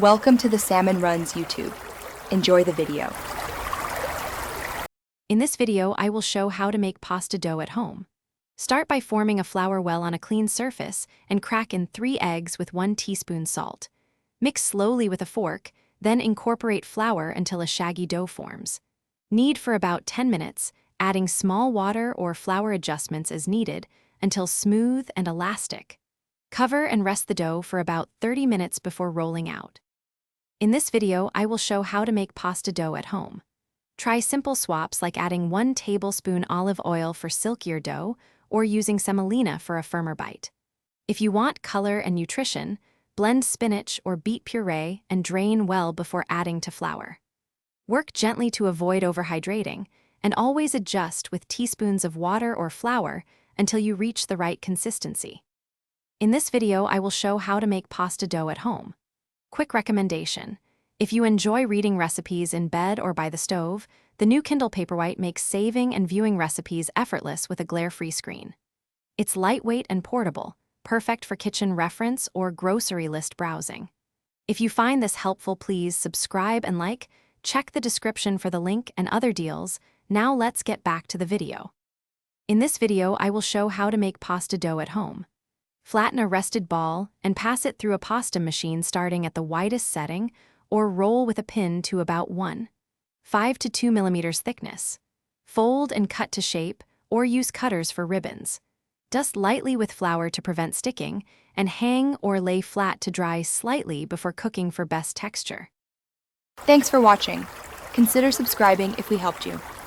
Welcome to the Salmon Runs YouTube. Enjoy the video. In this video, I will show how to make pasta dough at home. Start by forming a flour well on a clean surface and crack in 3 eggs with 1 teaspoon salt. Mix slowly with a fork, then incorporate flour until a shaggy dough forms. Knead for about 10 minutes, adding small water or flour adjustments as needed until smooth and elastic. Cover and rest the dough for about 30 minutes before rolling out. In this video, I will show how to make pasta dough at home. Try simple swaps like adding 1 tablespoon olive oil for silkier dough or using semolina for a firmer bite. If you want color and nutrition, blend spinach or beet puree and drain well before adding to flour. Work gently to avoid overhydrating, and always adjust with teaspoons of water or flour until you reach the right consistency. In this video, I will show how to make pasta dough at home. Quick recommendation: if you enjoy reading recipes in bed or by the stove, the new Kindle Paperwhite makes saving and viewing recipes effortless with a glare-free screen. It's lightweight and portable, perfect for kitchen reference or grocery list browsing. If you find this helpful, please subscribe and like. Check the description for the link and other deals. Now let's get back to the video. In this video, I will show how to make pasta dough at home. Flatten a rested ball and pass it through a pasta machine starting at the widest setting, or roll with a pin to about 1.5 to 2 millimeters thickness. Fold and cut to shape, or use cutters for ribbons. Dust lightly with flour to prevent sticking, and hang or lay flat to dry slightly before cooking for best texture. Thanks for watching. Consider subscribing if we helped you.